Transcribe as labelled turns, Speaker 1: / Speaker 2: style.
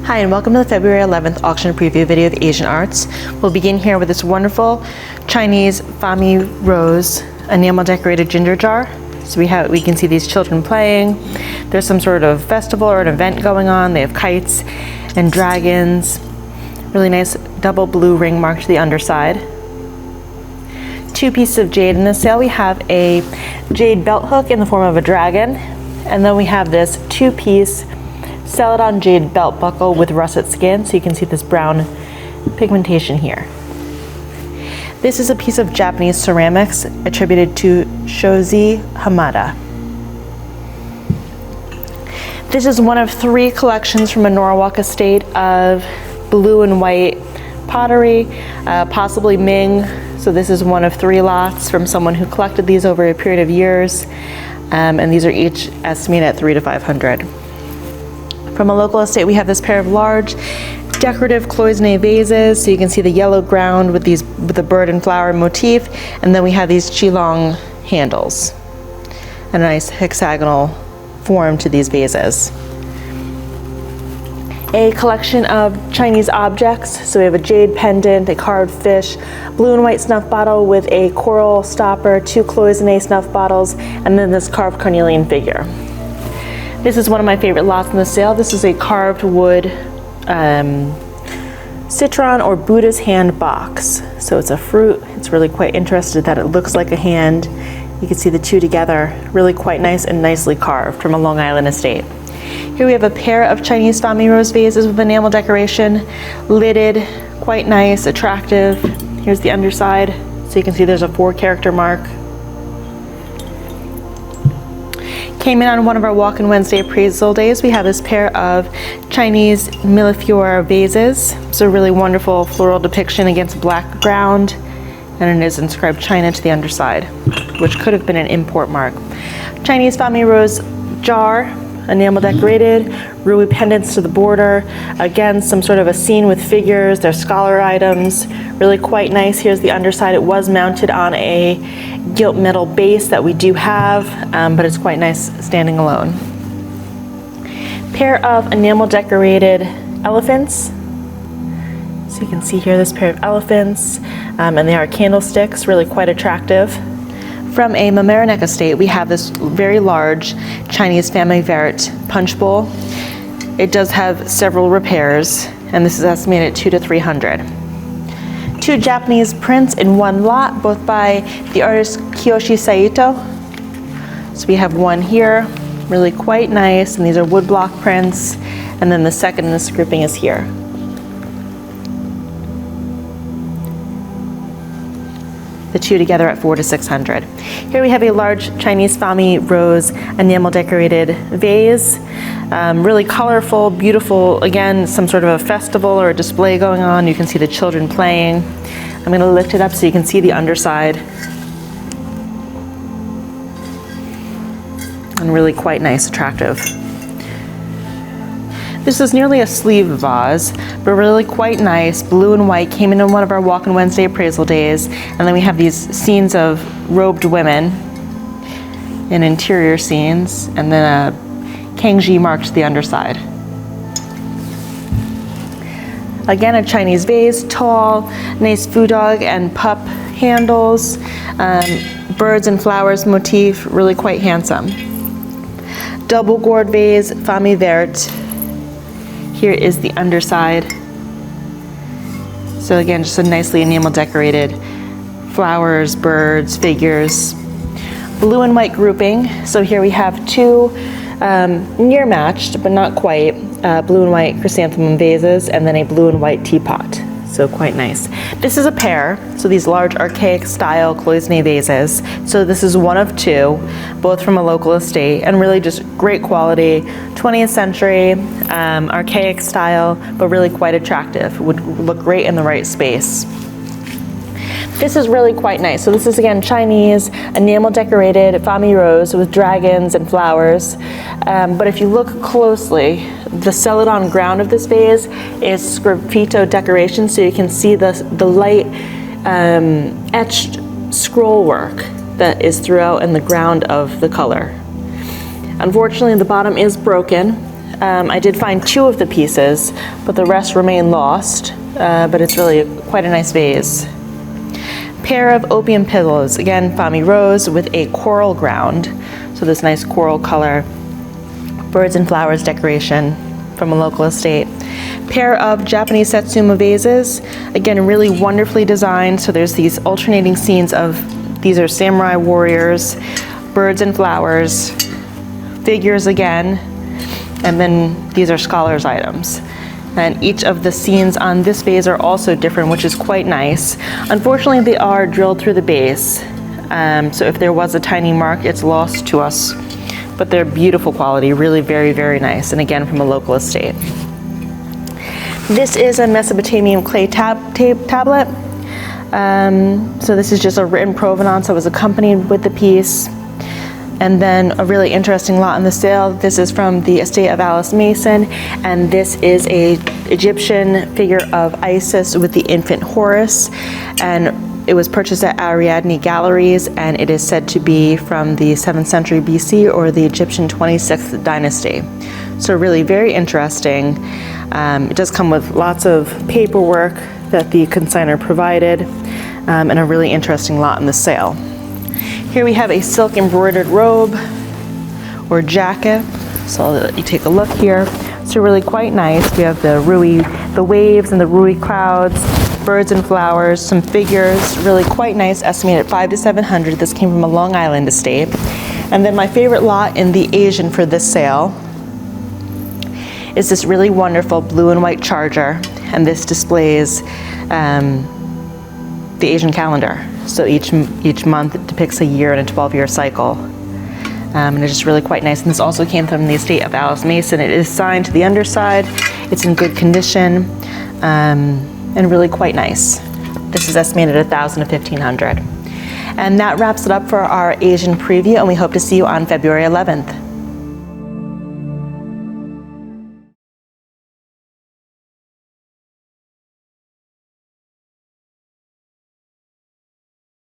Speaker 1: Hi, and welcome to the February 11th auction preview video of Asian Arts. We'll begin here with this wonderful Chinese Fami Rose enamel decorated ginger jar. So we can see these children playing. There's some sort of festival or an event going on. They have kites and dragons. Really nice double blue ring mark to the underside. Two pieces of jade in the sale. We have a jade belt hook in the form of a dragon, and then we have this two-piece Celadon jade belt buckle with russet skin, so you can see this brown pigmentation here. This is a piece of Japanese ceramics attributed to Shoji Hamada. This is one of three collections from a Norwalk estate of blue and white pottery, possibly Ming. So this is one of three lots from someone who collected these over a period of years, and these are each estimated at $300 to $500. From a local estate, we have this pair of large decorative cloisonne vases. So you can see the yellow ground with the bird and flower motif, and then we have these qilong handles and a nice hexagonal form to these vases. A collection of Chinese objects. So we have a jade pendant, a carved fish, blue and white snuff bottle with a coral stopper, two cloisonne snuff bottles, and then this carved carnelian figure. This is one of my favorite lots in the sale. This is a carved wood citron or Buddha's hand box. So it's a fruit. It's really quite interesting that it looks like a hand. You can see the two together, really quite nice and nicely carved from a Long Island estate. Here we have a pair of Chinese Fami Rose vases with enamel decoration, lidded, quite nice, attractive. Here's the underside. So you can see there's a 4-character mark. Came in on one of our Walk-in Wednesday appraisal days. We have this pair of Chinese Millefiore vases. It's a really wonderful floral depiction against a black ground, and it is inscribed China to the underside, which could have been an import mark. Chinese Fami Rose jar, enamel decorated, ruby pendants to the border. Again, some sort of a scene with figures. They're scholar items, really quite nice. Here's the underside. It was mounted on a gilt metal base that we do have, but it's quite nice standing alone. Pair of enamel decorated elephants. So you can see here this pair of elephants, and they are candlesticks, really quite attractive. From a Mamaroneck estate, we have this very large Chinese family Vert punch bowl. It does have several repairs, and this is estimated at $200 to $300. Two Japanese prints in one lot, both by the artist Kiyoshi Saito. So we have one here, really quite nice, and these are woodblock prints, and then the second in this grouping is here. The two together at $400 to $600. Here we have a large Chinese Fami Rose enamel decorated vase. Really colorful, beautiful, again, some sort of a festival or a display going on. You can see the children playing. I'm going to lift it up so you can see the underside. And really quite nice, attractive. This is nearly a sleeve vase, but really quite nice. Blue and white, came in on one of our Walk-in Wednesday appraisal days. And then we have these scenes of robed women in interior scenes, and then a Kangji mark to the underside. Again, a Chinese vase, tall, nice food dog and pup handles, birds and flowers motif, really quite handsome. Double gourd vase, Fami Vert. Here is the underside. So again, just a nicely enamel decorated flowers, birds, figures. Blue and white grouping. So here we have two near matched, but not quite, blue and white chrysanthemum vases, and then a blue and white teapot. So quite nice. This is a pair, so these large archaic style cloisonne vases. So this is one of two, both from a local estate, and really just great quality, 20th century, archaic style, but really quite attractive. Would look great in the right space. This is really quite nice. So this is again Chinese enamel decorated Fami Rose with dragons and flowers. But if you look closely, the Celadon ground of this vase is sgraffito decoration, so you can see the light etched scroll work that is throughout in the ground of the color. Unfortunately, the bottom is broken, I did find 2 of the pieces, but the rest remain lost, but it's really quite a nice vase. Pair of opium pillows, again, Fami Rose with a coral ground, so this nice coral color. Birds and flowers decoration from a local estate. Pair of Japanese Satsuma vases, again, really wonderfully designed, so there's these alternating scenes of, these are samurai warriors, birds and flowers, figures again, and then these are scholars' items. And each of the scenes on this vase are also different, which is quite nice. Unfortunately, they are drilled through the base, so if there was a tiny mark, it's lost to us. But they're beautiful quality, really very, very nice, and again, from a local estate. This is a Mesopotamian clay tablet. So this is just a written provenance that was accompanied with the piece. And then a really interesting lot in the sale. This is from the estate of Alice Mason, and this is a Egyptian figure of Isis with the infant Horus, and it was purchased at Ariadne Galleries, and it is said to be from the 7th century BC or the Egyptian 26th dynasty. So really very interesting. It does come with lots of paperwork that the consignor provided, and a really interesting lot in the sale. Here we have a silk embroidered robe or jacket. So I'll let you take a look here. So really quite nice. We have the waves and the Rui clouds, birds and flowers, some figures, really quite nice, estimated at $500 to $700. This came from a Long Island estate. And then my favorite lot in the Asian for this sale is this really wonderful blue and white charger. And this displays the Asian calendar. So each month it depicts a year in a 12-year cycle. And it's just really quite nice. And this also came from the estate of Alice Mason. It is signed to the underside. It's in good condition, and really quite nice. This is estimated at $1,000 to $1,500. And that wraps it up for our Asian preview, and we hope to see you on February 11th.